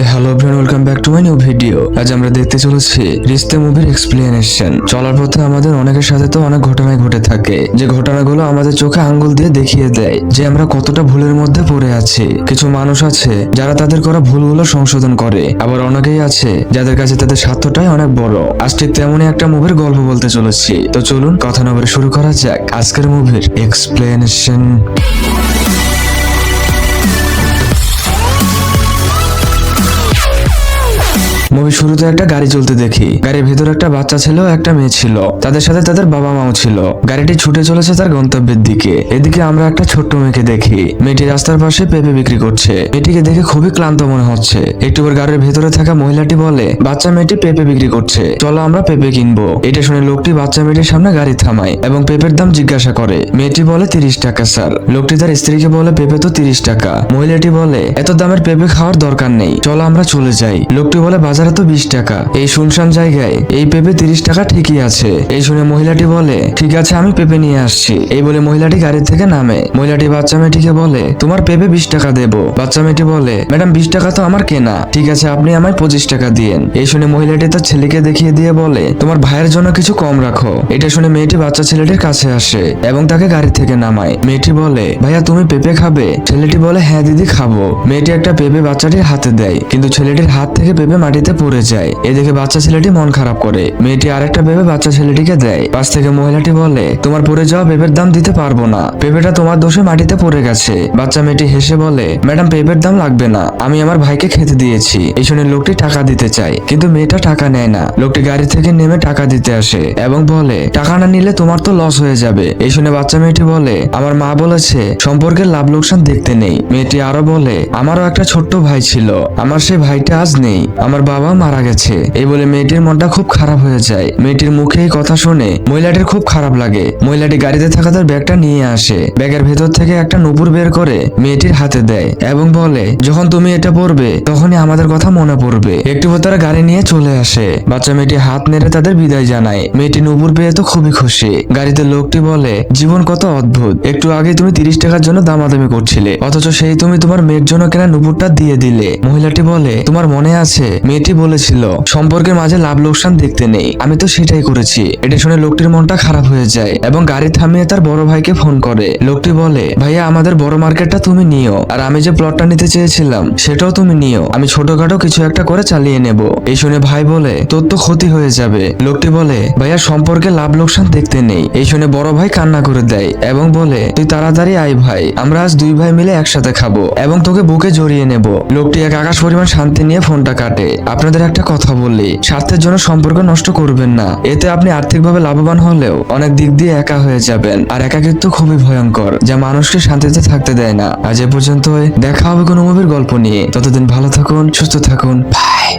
Hello everyone, welcome back to my new video. আজ আমরা দেখতে চলেছি রিশতে মুভির এক্সপ্লেনেশন। চলার পথে আমাদের অনেকের সাথে তো অনেক ঘটনাই ঘটে থাকে, যে ঘটনাগুলো আমাদের চোখে আঙ্গুল দিয়ে দেখিয়ে দেয় যে আমরা কতটা ভুলের মধ্যে পড়ে আছি। কিছু মানুষ আছে যারা তাদের করা ভুলগুলো সংশোধন করে, আবার অনেকেই আছে যাদের কাছে তাদের স্বার্থটাই অনেক বড়। আজ ঠিক তেমনই একটা মুভির গল্প বলতে চলেছি। তো চলুন কথা না বলে শুরু করা যাক আজকের মুভির এক্সপ্লেনেশন। মুভি শুরুতে একটা গাড়ি চলতে দেখি। গাড়ির ভেতরে একটা বাচ্চা ছিল, একটা মেয়ে ছিল, তাদের সাথে তাদের বাবা মাও ছিল। গাড়িটি ছুটে চলেছে তার গন্তব্যের দিকে। এদিকে আমরা একটা ছোট্ট মেয়েকে দেখি। মেয়েটি রাস্তার পাশে পেঁপে বিক্রি করছে। মেয়েটিকে দেখে খুবই ক্লান্ত মনে হচ্ছে। একটু পর গাড়ির ভেতরে থাকা মহিলাটি বলে, বাচ্চা মেয়েটি পেঁপে বিক্রি করছে, চলো আমরা পেঁপে কিনবো। এটা শুনে লোকটি বাচ্চা মেয়েটির সামনে গাড়ি থামায় এবং পেঁপের দাম জিজ্ঞাসা করে। মেয়েটি বলে 30 টাকা স্যার। লোকটি তার স্ত্রীকে বলে পেঁপে তো 30 টাকা। মহিলাটি বলে এত দামের পেঁপে খাওয়ার দরকার নেই, চলো আমরা চলে যাই। লোকটি বলে বাজারে তো 20 টাকা, এই শুনশান জায়গায় এই পেঁপে 30 টাকা ঠিকই আছে। এই শুনে মহিলাটি বলে ঠিক আছে, আমি পেঁপে নিয়ে আসছি। এই বলে মহিলাটি গাড়ি থেকে নামে। মহিলাটি বাচ্চা মেয়েটিকে বলে তোমার পেঁপে 20 টাকা দেবো। বাচ্চা মেয়েটি বলে ম্যাডাম 20 টাকা তো আমার কেনা, ঠিক আছে আপনি আমায় 25 টাকা দিয়েন। এই শুনে মহিলাটি তার ছেলেকে দেখিয়ে দিয়ে বলে তোমার ভাইয়ের জন্য কিছু কম রাখো। এটা শুনে মেয়েটি বাচ্চা ছেলেটির কাছে আসে এবং তাকে গাড়ি থেকে নামায়। মেয়েটি বলে ভাইয়া তুমি পেঁপে খাবে? ছেলেটি বলে হ্যাঁ দিদি খাবো। মেয়েটি একটা পেঁপে বাচ্চাটির হাতে দেয়, কিন্তু ছেলেটির হাত থেকে পেঁপে মাটিতে পড়ে যায়। এদিকে বাচ্চা ছেলেটি মন খারাপ করে। মেয়েটি আরেকটা পেঁপে বাচ্চা ছেলেটিকে দেয়। পাশ থেকে মহিলাটি বলে তোমার পড়ে যাওয়া পেঁপের দাম দিতে পারবো না, পেঁপেটা তোমার দোষে মাটিতে পড়ে গেছে। বাচ্চা মেয়েটি হেসে বলে ম্যাডাম পেঁপের দাম লাগবে না, আমি আমার ভাইকে খেতে দিয়েছি। এই শুনে লোকটি টাকা দিতে চায়, কিন্তু মেয়েটা টাকা নেয় না। লোকটি গাড়ি থেকে নেমে টাকা দিতে আসে এবং বলে টাকা না নিলে তোমার তো লস হয়ে যাবে। এই শুনে বাচ্চা মেয়েটি বলে আমার মা বলেছে সম্পর্কের লাভ লোকসান দেখতে নেই। মেয়েটি আরো বলে আমারও একটা ছোট্ট ভাই ছিল, আমার সেই ভাইটা আজ নেই, আমার বাবা মারা গেছে। এই বলে মেয়েটির মনটা খুব খারাপ হয়ে যায়। মেয়েটির মুখে এই কথা শুনে মহিলাটির খুব খারাপ লাগে। মহিলাটি গাড়িতে থাকা তার ব্যাগটা নিয়ে আসে। ব্যাগের ভেতর থেকে একটা নুপুর বের করে মেয়েটির হাতে দেয় এবং বলে যখন তুমি এটা পরবে তখনই আমাদের কথা মনে পড়বে। একটু পর তারা গাড়ি নিয়ে চলে আসে। বাচ্চা মেয়েটি হাত নেড়ে তাদের বিদায় জানায়। মেয়েটি নুপুর পেয়ে তো খুবই খুশি। গাড়িতে লোকটি বলে জীবন কত অদ্ভুত, একটু আগে তুমি 30 টাকার জন্য দামাদামি করছিলে, অথচ সেই তুমি তোমার মেয়ের জন্য কেনা নুপুরটা দিয়ে দিলে। মহিলাটি বলে তোমার মনে আছে মেয়েটি বলেছিল সম্পর্কের মাঝে লাভ লোকসান দেখতে নেই, আমি তো সেটাই করেছি। এটা শুনে লোকটির মনটা খারাপ হয়ে যায় এবং গাড়ি থামিয়ে তার বড় ভাইকে ফোন করে। লোকটি বলে ভাইয়া আমাদের বড় মার্কেটটা তুমি নিও, আর আমি যে প্লটটা নিতে চেয়েছিলাম সেটাও তুমি নিও, আমি ছোটখাটো কিছু একটা করে চালিয়ে নেব। এই শুনে ভাই বলে তোর তো ক্ষতি হয়ে যাবে। লোকটি বলে ভাইয়া সম্পর্কে লাভ লোকসান দেখতে নেই। এই শুনে বড় ভাই কান্না করে দেয় এবং বলে তুই তাড়াতাড়ি আয় ভাই, আমরা আজ দুই ভাই মিলে একসাথে খাবো এবং তোকে বুকে জড়িয়ে নেব। লোকটি এক আকাশ পরিমাণ শান্তি নিয়ে ফোনটা কাটে। আপনাদের একটা কথা বললি, স্বার্থের জন্য সম্পর্ক নষ্ট করবেন না, এতে আপনি আর্থিকভাবে লাভবান হলেও অনেক দিক দিয়ে একা হয়ে যাবেন, আর একাকিত্ব খুবই ভয়ঙ্কর যা মানুষকে শান্তিতে থাকতে দেয় না। আজ এ পর্যন্তই, দেখা হবে কোনো মুভির গল্প নিয়ে। ততদিন ভালো থাকুন, সুস্থ থাকুন, বাই।